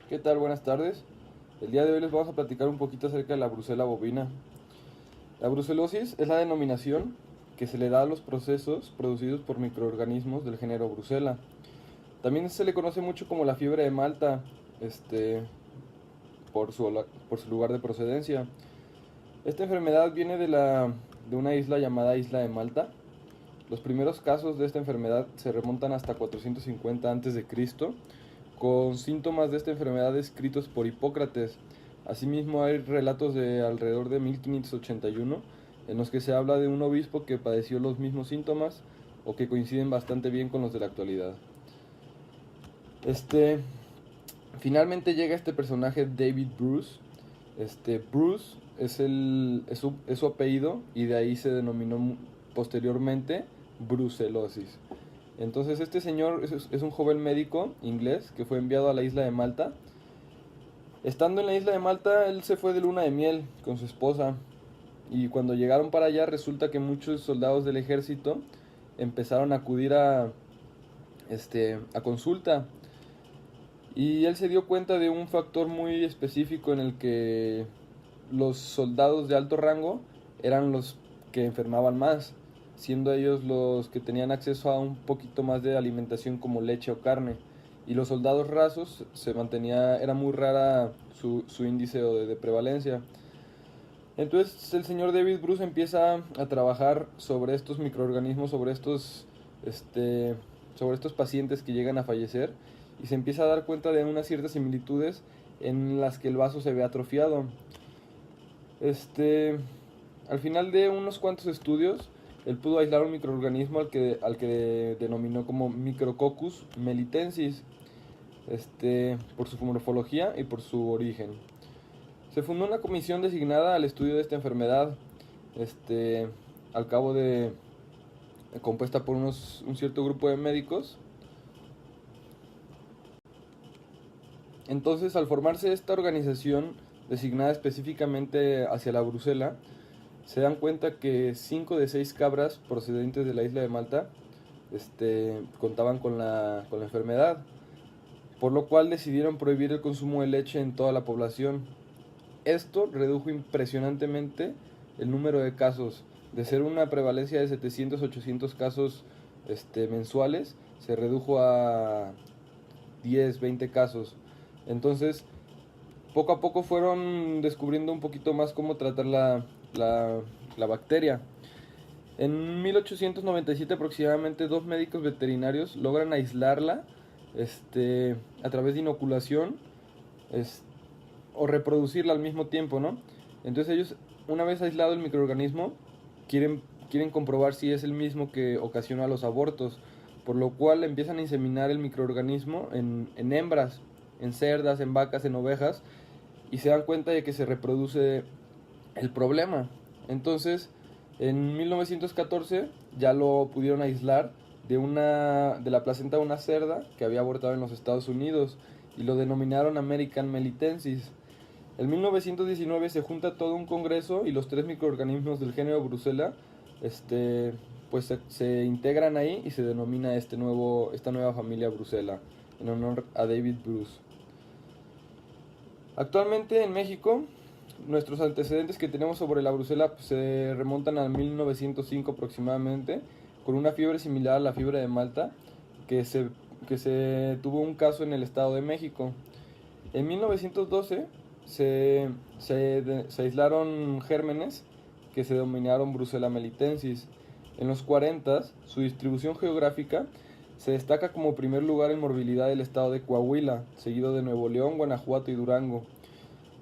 ¿Qué tal? Buenas tardes. El día de hoy les vamos a platicar un poquito acerca de la brucela bovina. La brucelosis es la denominación que se le da a los procesos producidos por microorganismos del género Brucella. También se le conoce mucho como la fiebre de Malta, este, por su lugar de procedencia. Esta enfermedad viene de una isla llamada Isla de Malta. Los primeros casos de esta enfermedad se remontan hasta 450 a.C., con síntomas de esta enfermedad descritos por Hipócrates. Asimismo, hay relatos de alrededor de 1581 en los que se habla de un obispo que padeció los mismos síntomas o que coinciden bastante bien con los de la actualidad. Este, Finalmente llega este personaje David Bruce. Bruce es su apellido y de ahí se denominó posteriormente brucelosis. Entonces este señor es un joven médico inglés que fue enviado a la isla de Malta. Estando en la isla de Malta, él se fue de luna de miel con su esposa. Y cuando llegaron para allá, resulta que muchos soldados del ejército empezaron a acudir a consulta. Y él se dio cuenta de un factor muy específico en el que los soldados de alto rango eran los que enfermaban más, siendo ellos los que tenían acceso a un poquito más de alimentación como leche o carne. Y los soldados rasos era muy rara su índice de prevalencia. Entonces el señor David Bruce empieza a trabajar sobre estos microorganismos, este, sobre estos pacientes que llegan a fallecer, y se empieza a dar cuenta de unas ciertas similitudes en las que el vaso se ve atrofiado. Este, Al final de unos cuantos estudios, él pudo aislar un microorganismo al que denominó como Micrococcus melitensis, por su morfología y por su origen. Se fundó una comisión designada al estudio de esta enfermedad, este, al cabo de compuesta por un cierto grupo de médicos. Entonces, al formarse esta organización designada específicamente hacia la Brucela, se dan cuenta que 5 de 6 cabras procedentes de la isla de Malta contaban con la enfermedad, por lo cual decidieron prohibir el consumo de leche en toda la población. Esto redujo impresionantemente el número de casos. De ser una prevalencia de 700-800 casos mensuales, se redujo a 10-20 casos. Entonces, poco a poco fueron descubriendo un poquito más cómo tratar la bacteria. En 1897 aproximadamente 2 médicos veterinarios logran aislarla a través de inoculación es, o reproducirla al mismo tiempo, ¿no? Entonces ellos, una vez aislado el microorganismo, quieren comprobar si es el mismo que ocasiona los abortos, por lo cual empiezan a inseminar el microorganismo en hembras, en cerdas, en vacas, en ovejas, y se dan cuenta de que se reproduce el problema. Entonces, en 1914 ya lo pudieron aislar de la placenta de una cerda que había abortado en los Estados Unidos y lo denominaron American melitensis. En 1919 se junta todo un congreso y los 3 microorganismos del género Brucella pues se integran ahí y se denomina esta nueva familia Brucella en honor a David Bruce. Actualmente en México, nuestros antecedentes que tenemos sobre la brucela pues, se remontan al 1905 aproximadamente, con una fiebre similar a la fiebre de Malta, que se tuvo un caso en el Estado de México. En 1912 se aislaron gérmenes que se denominaron Brucella melitensis. En los 40, su distribución geográfica se destaca como primer lugar en morbilidad el estado de Coahuila, seguido de Nuevo León, Guanajuato y Durango.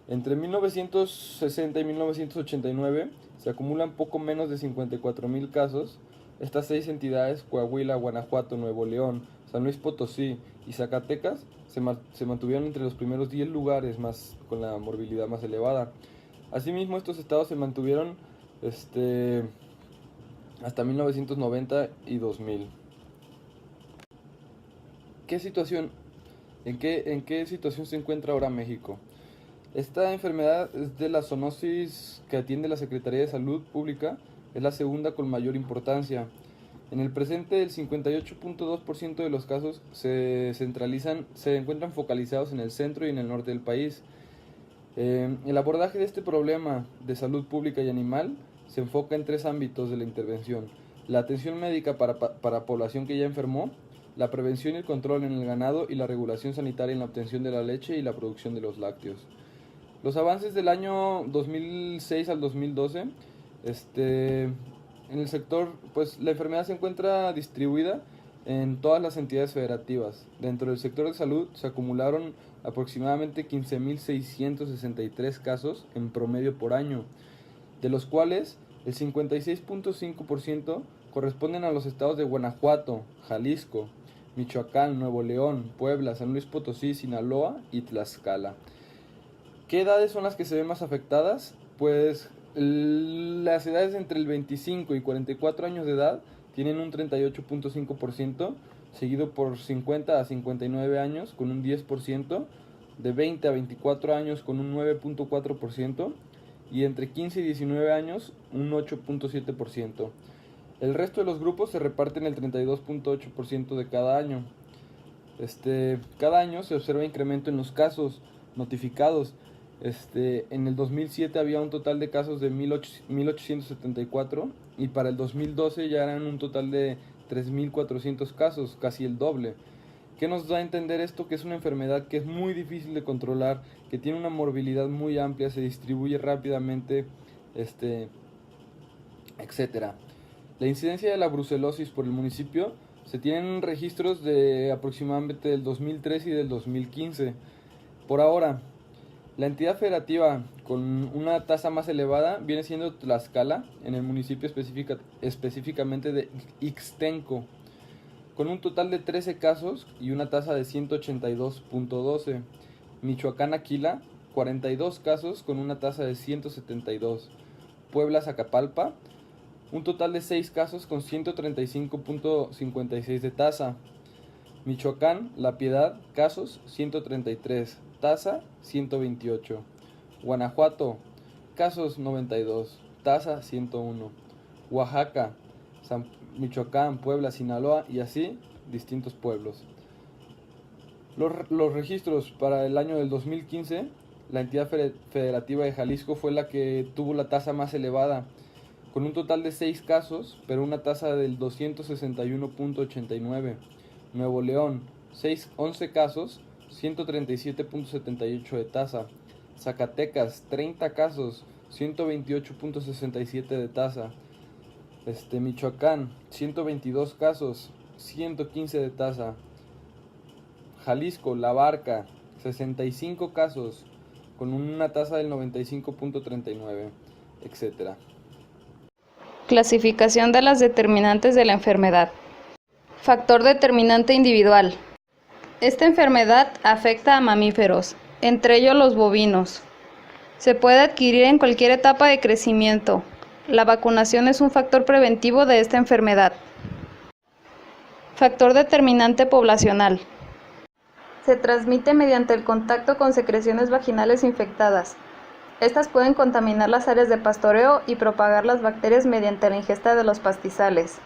Entre 1960 y 1989 se acumulan poco menos de 54,000 casos. Estas 6 entidades, Coahuila, Guanajuato, Nuevo León, San Luis Potosí y Zacatecas, se mantuvieron entre los primeros 10 lugares con la morbilidad más elevada. Asimismo, estos estados se mantuvieron hasta 1990 y 2000. ¿Qué situación, en qué situación se encuentra ahora México? Esta enfermedad es de la zoonosis que atiende la Secretaría de Salud Pública, es la segunda con mayor importancia. En el presente, el 58.2% de los casos se encuentran focalizados en el centro y en el norte del país. El abordaje de este problema de salud pública y animal se enfoca en 3 ámbitos de la intervención: la atención médica para población que ya enfermó, la prevención y el control en el ganado y la regulación sanitaria en la obtención de la leche y la producción de los lácteos. Los avances del año 2006 al 2012, en el sector, pues la enfermedad se encuentra distribuida en todas las entidades federativas. Dentro del sector de salud se acumularon aproximadamente 15.663 casos en promedio por año, de los cuales el 56.5% corresponden a los estados de Guanajuato, Jalisco, Michoacán, Nuevo León, Puebla, San Luis Potosí, Sinaloa y Tlaxcala. ¿Qué edades son las que se ven más afectadas? Pues las edades entre el 25 y 44 años de edad tienen un 38.5%, seguido por 50 a 59 años con un 10%, de 20 a 24 años con un 9.4% y entre 15 y 19 años un 8.7%. El resto de los grupos se reparten el 32.8% de cada año. Cada año se observa incremento en los casos notificados. En el 2007 había un total de casos de 1.874 y para el 2012 ya eran un total de 3.400 casos, casi el doble. ¿Qué nos da a entender esto? Que es una enfermedad que es muy difícil de controlar, que tiene una morbilidad muy amplia, se distribuye rápidamente, etcétera. La incidencia de la brucelosis por el municipio se tienen registros de aproximadamente del 2003 y del 2015. Por ahora, la entidad federativa con una tasa más elevada viene siendo Tlaxcala, en el municipio específicamente de Ixtenco, con un total de 13 casos y una tasa de 182.12. Michoacán Aquila, 42 casos con una tasa de 172. Puebla Zacapalpa, un total de 6 casos con 135.56 de tasa. Michoacán La Piedad, casos 133, tasa 128. Guanajuato, casos 92, tasa 101. Oaxaca, Michoacán, Puebla, Sinaloa y así distintos pueblos. Los registros para el año del 2015, la entidad federativa de Jalisco fue la que tuvo la tasa más elevada, con un total de 6 casos, pero una tasa del 261.89. Nuevo León, 11 casos, 137.78 de tasa. Zacatecas, 30 casos, 128.67 de tasa. Michoacán, 122 casos, 115 de tasa. Jalisco, La Barca, 65 casos, con una tasa del 95.39, etc. Clasificación de las determinantes de la enfermedad. Factor determinante individual. Esta enfermedad afecta a mamíferos, entre ellos los bovinos. Se puede adquirir en cualquier etapa de crecimiento. La vacunación es un factor preventivo de esta enfermedad. Factor determinante poblacional. Se transmite mediante el contacto con secreciones vaginales infectadas. Estas pueden contaminar las áreas de pastoreo y propagar las bacterias mediante la ingesta de los pastizales,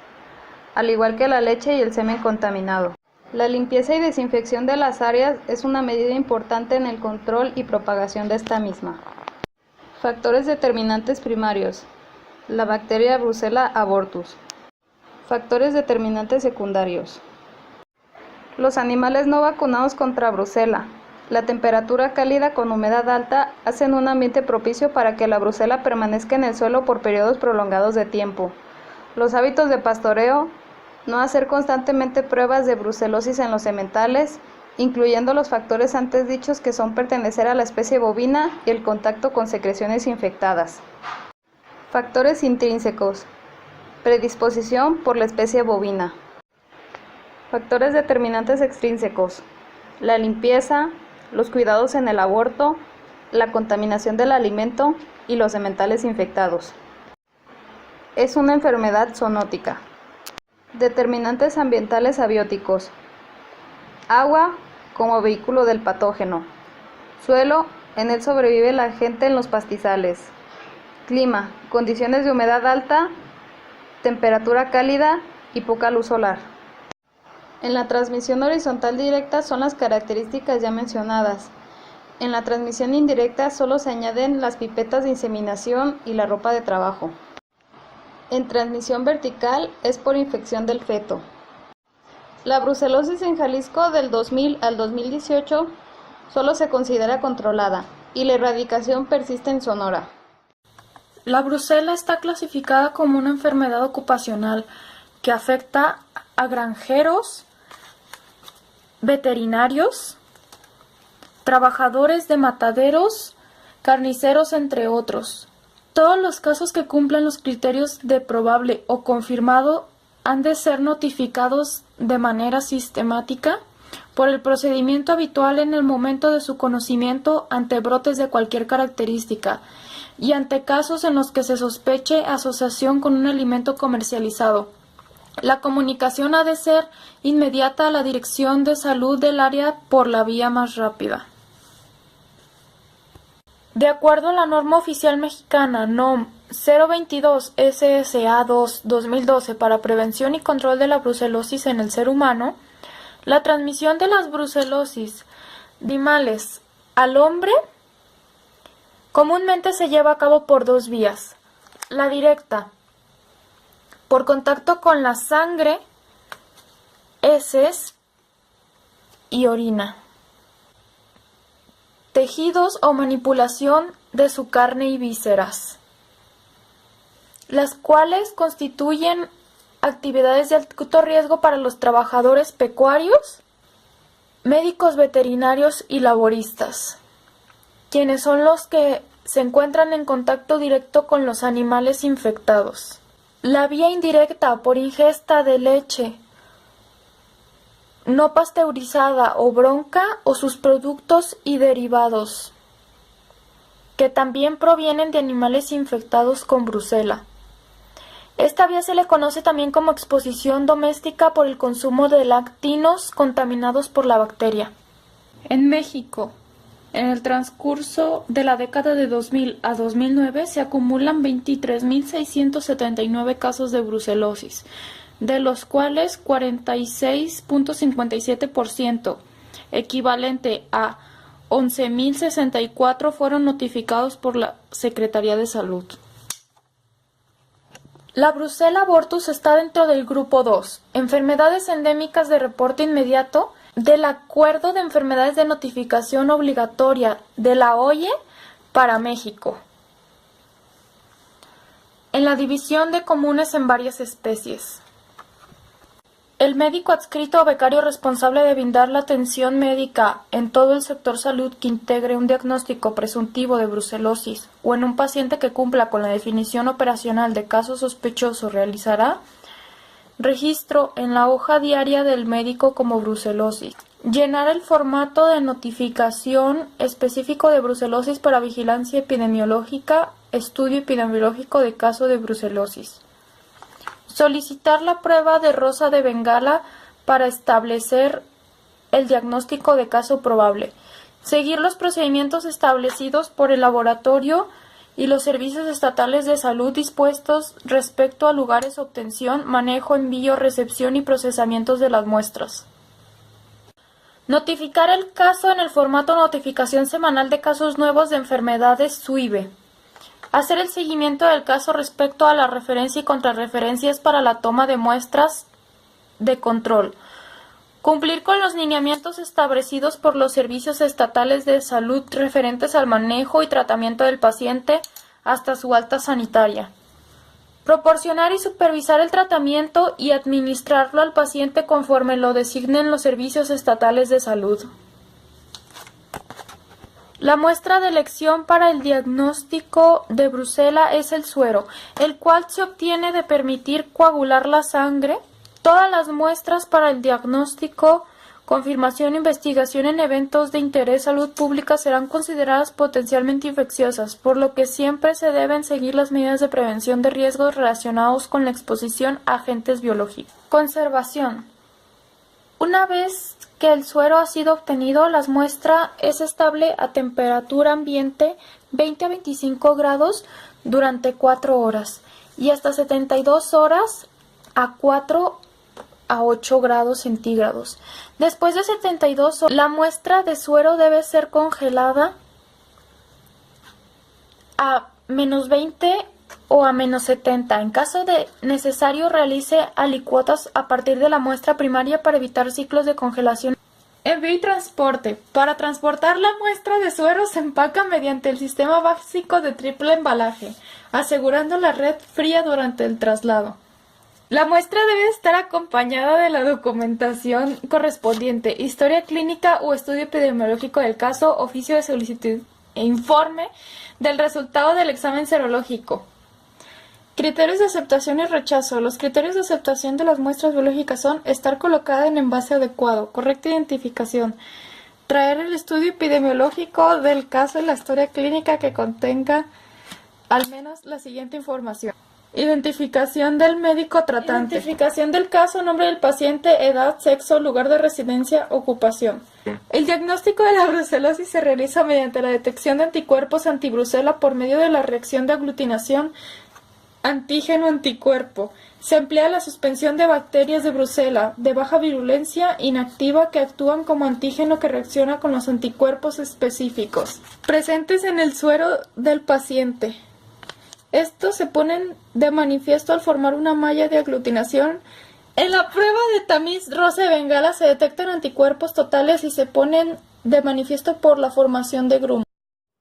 al igual que la leche y el semen contaminado. La limpieza y desinfección de las áreas es una medida importante en el control y propagación de esta misma. Factores determinantes primarios. La bacteria Brucella abortus. Factores determinantes secundarios. Los animales no vacunados contra brucela. La temperatura cálida con humedad alta hacen un ambiente propicio para que la brucela permanezca en el suelo por periodos prolongados de tiempo. Los hábitos de pastoreo, no hacer constantemente pruebas de brucelosis en los sementales, incluyendo los factores antes dichos que son pertenecer a la especie bovina y el contacto con secreciones infectadas. Factores intrínsecos. Predisposición por la especie bovina. Factores determinantes extrínsecos. La limpieza, los cuidados en el aborto, la contaminación del alimento y los sementales infectados. Es una enfermedad zoonótica. Determinantes ambientales abióticos. Agua como vehículo del patógeno. Suelo, en él sobrevive la gente en los pastizales. Clima, condiciones de humedad alta, temperatura cálida y poca luz solar. En la transmisión horizontal directa son las características ya mencionadas. En la transmisión indirecta solo se añaden las pipetas de inseminación y la ropa de trabajo. En transmisión vertical es por infección del feto. La brucelosis en Jalisco del 2000 al 2018 solo se considera controlada y la erradicación persiste en Sonora. La brucela está clasificada como una enfermedad ocupacional que afecta a granjeros, veterinarios, trabajadores de mataderos, carniceros, entre otros. Todos los casos que cumplan los criterios de probable o confirmado han de ser notificados de manera sistemática por el procedimiento habitual en el momento de su conocimiento ante brotes de cualquier característica y ante casos en los que se sospeche asociación con un alimento comercializado. La comunicación ha de ser inmediata a la Dirección de Salud del área por la vía más rápida. De acuerdo a la norma oficial mexicana NOM 022 SSA2-2012 para prevención y control de la brucelosis en el ser humano, la transmisión de las brucelosis de animales al hombre comúnmente se lleva a cabo por dos vías. La directa, por contacto con la sangre, heces y orina, tejidos o manipulación de su carne y vísceras, las cuales constituyen actividades de alto riesgo para los trabajadores pecuarios, médicos veterinarios y laboristas, quienes son los que se encuentran en contacto directo con los animales infectados. La vía indirecta, por ingesta de leche no pasteurizada o bronca o sus productos y derivados, que también provienen de animales infectados con brucela. Esta vía se le conoce también como exposición doméstica por el consumo de lácteos contaminados por la bacteria. En México, en el transcurso de la década de 2000 a 2009 se acumulan 23.679 casos de brucelosis, de los cuales 46.57%, equivalente a 11.064, fueron notificados por la Secretaría de Salud. La brucela abortus está dentro del grupo 2, enfermedades endémicas de reporte inmediato, del Acuerdo de Enfermedades de Notificación Obligatoria de la OIE para México, en la división de comunes en varias especies. El médico adscrito o becario responsable de brindar la atención médica en todo el sector salud que integre un diagnóstico presuntivo de brucelosis o en un paciente que cumpla con la definición operacional de caso sospechoso realizará registro en la hoja diaria del médico como brucelosis. Llenar el formato de notificación específico de brucelosis para vigilancia epidemiológica, estudio epidemiológico de caso de brucelosis. Solicitar la prueba de rosa de Bengala para establecer el diagnóstico de caso probable. Seguir los procedimientos establecidos por el laboratorio y los servicios estatales de salud dispuestos respecto a lugares, obtención, manejo, envío, recepción y procesamientos de las muestras. Notificar el caso en el formato notificación semanal de casos nuevos de enfermedades SUIVE. Hacer el seguimiento del caso respecto a la referencia y contrarreferencias para la toma de muestras de control. Cumplir con los lineamientos establecidos por los servicios estatales de salud referentes al manejo y tratamiento del paciente hasta su alta sanitaria. Proporcionar y supervisar el tratamiento y administrarlo al paciente conforme lo designen los servicios estatales de salud. La muestra de elección para el diagnóstico de brucela es el suero, el cual se obtiene de permitir coagular la sangre. Todas las muestras para el diagnóstico, confirmación e investigación en eventos de interés salud pública serán consideradas potencialmente infecciosas, por lo que siempre se deben seguir las medidas de prevención de riesgos relacionados con la exposición a agentes biológicos. Conservación. Una vez que el suero ha sido obtenido, la muestra es estable a temperatura ambiente 20 a 25 grados durante 4 horas y hasta 72 horas a 4 a 8 grados centígrados. Después de 72 horas, la muestra de suero debe ser congelada a -20 o a -70. En caso de necesario, realice alicuotas a partir de la muestra primaria para evitar ciclos de congelación. Envío y transporte. Para transportar la muestra de suero se empaca mediante el sistema básico de triple embalaje, asegurando la red fría durante el traslado. La muestra debe estar acompañada de la documentación correspondiente, historia clínica o estudio epidemiológico del caso, oficio de solicitud e informe del resultado del examen serológico. Criterios de aceptación y rechazo. Los criterios de aceptación de las muestras biológicas son estar colocada en envase adecuado, correcta identificación, traer el estudio epidemiológico del caso y la historia clínica que contenga al menos la siguiente información. Identificación del médico tratante. Identificación del caso, nombre del paciente, edad, sexo, lugar de residencia, ocupación. El diagnóstico de la brucelosis se realiza mediante la detección de anticuerpos antibrusela por medio de la reacción de aglutinación antígeno-anticuerpo. Se emplea la suspensión de bacterias de Brucela de baja virulencia inactiva que actúan como antígeno que reacciona con los anticuerpos específicos presentes en el suero del paciente. Estos se ponen de manifiesto al formar una malla de aglutinación. En la prueba de tamiz rosa de Bengala se detectan anticuerpos totales y se ponen de manifiesto por la formación de grumos.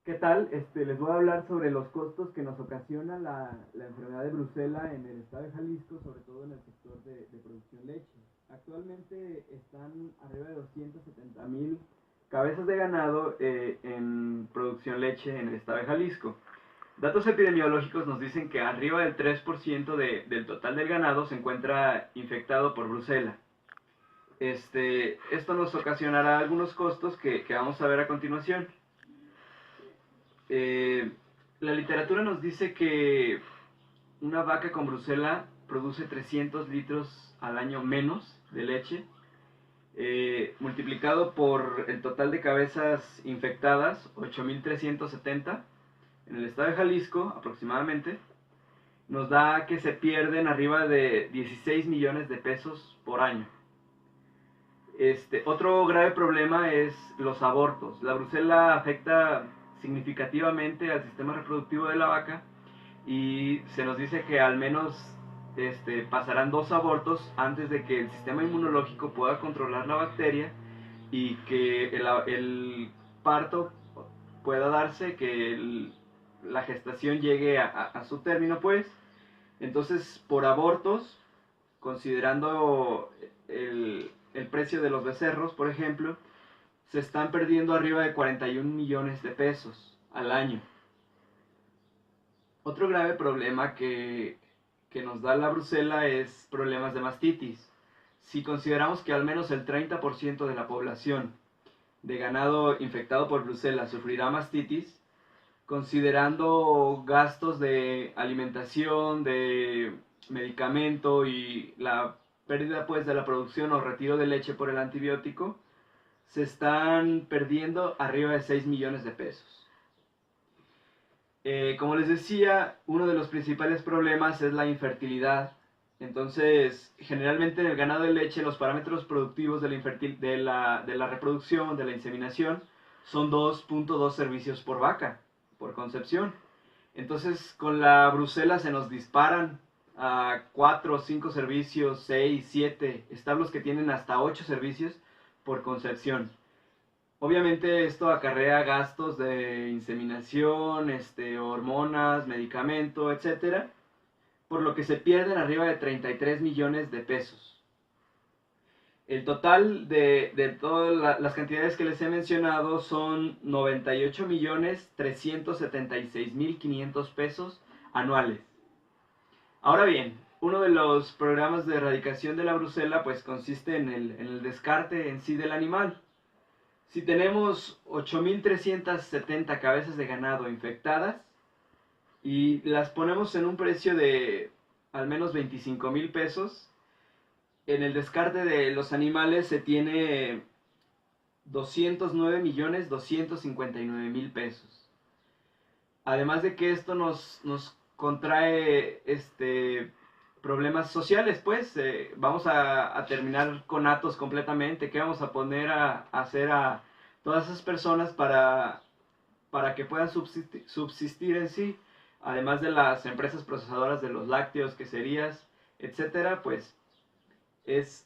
¿Qué tal? Les voy a hablar sobre los costos que nos ocasiona la enfermedad de Brucela en el estado de Jalisco, sobre todo en el sector de producción leche. Actualmente están arriba de 270,000 cabezas de ganado en producción leche en el estado de Jalisco. Datos epidemiológicos nos dicen que arriba del 3% del total del ganado se encuentra infectado por Brucela. Esto nos ocasionará algunos costos que vamos a ver a continuación. La literatura nos dice que una vaca con Brucela produce 300 litros al año menos de leche, multiplicado por el total de cabezas infectadas, 8,370 en el estado de Jalisco aproximadamente, nos da que se pierden arriba de 16 millones de pesos por año. Otro grave problema es los abortos. La brucela afecta significativamente al sistema reproductivo de la vaca y se nos dice que al menos pasarán 2 abortos antes de que el sistema inmunológico pueda controlar la bacteria y que el parto pueda darse, que la gestación llegue a su término, pues. Entonces, por abortos, considerando el precio de los becerros, por ejemplo, se están perdiendo arriba de 41 millones de pesos al año. Otro grave problema que nos da la brucela es problemas de mastitis. Si consideramos que al menos el 30% de la población de ganado infectado por brucela sufrirá mastitis, considerando gastos de alimentación, de medicamento y la pérdida pues de la producción o retiro de leche por el antibiótico, se están perdiendo arriba de 6 millones de pesos. Como les decía, uno de los principales problemas es la infertilidad. Entonces, generalmente en el ganado de leche los parámetros productivos de la reproducción, de la inseminación, son 2.2 servicios por vaca, por concepción. Entonces, con la brucela se nos disparan a 4 o 5 servicios, 6, 7, establos que tienen hasta 8 servicios por concepción. Obviamente esto acarrea gastos de inseminación, hormonas, medicamento, etc., por lo que se pierden arriba de 33 millones de pesos. El total de todas las cantidades que les he mencionado son 98,376,500 pesos anuales. Ahora bien, uno de los programas de erradicación de la brucela pues consiste en el descarte en sí del animal. Si tenemos 8,370 cabezas de ganado infectadas y las ponemos en un precio de al menos 25,000 pesos, en el descarte de los animales se tiene 209,259,000 pesos. Además de que esto nos contrae problemas sociales, pues. Vamos a terminar con atos completamente. ¿Qué vamos a poner a hacer a todas esas personas para que puedan subsistir en sí? Además de las empresas procesadoras de los lácteos, queserías, etcétera, pues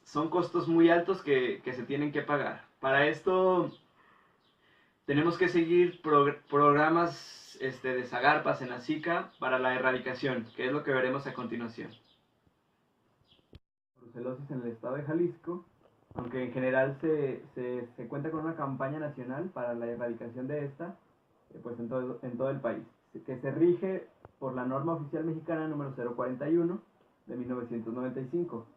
son costos muy altos que se tienen que pagar. Para esto tenemos que seguir programas de Zagarpas en la SICA para la erradicación, que es lo que veremos a continuación. Brucelosis en el estado de Jalisco, aunque en general se cuenta con una campaña nacional para la erradicación de esta, pues en todo el país, que se rige por la norma oficial mexicana número 041 de 1995,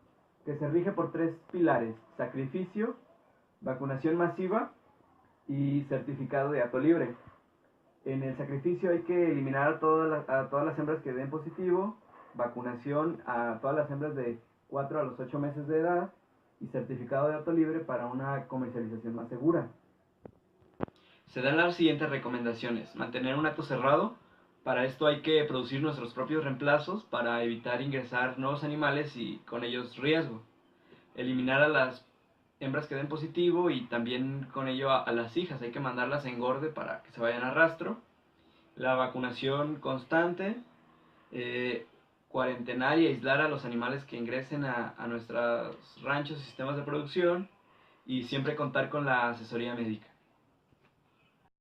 que se rige por 3 pilares: sacrificio, vacunación masiva y certificado de hato libre. En el sacrificio hay que eliminar a todas las hembras que den positivo, vacunación a todas las hembras de 4 a los 8 meses de edad y certificado de hato libre para una comercialización más segura. Se dan las siguientes recomendaciones: mantener un hato cerrado. Para esto hay que producir nuestros propios reemplazos para evitar ingresar nuevos animales y con ellos riesgo. Eliminar a las hembras que den positivo y también con ello a las hijas. Hay que mandarlas a engorde para que se vayan a rastro. La vacunación constante, cuarentenar y aislar a los animales que ingresen a nuestros ranchos y sistemas de producción, y siempre contar con la asesoría médica.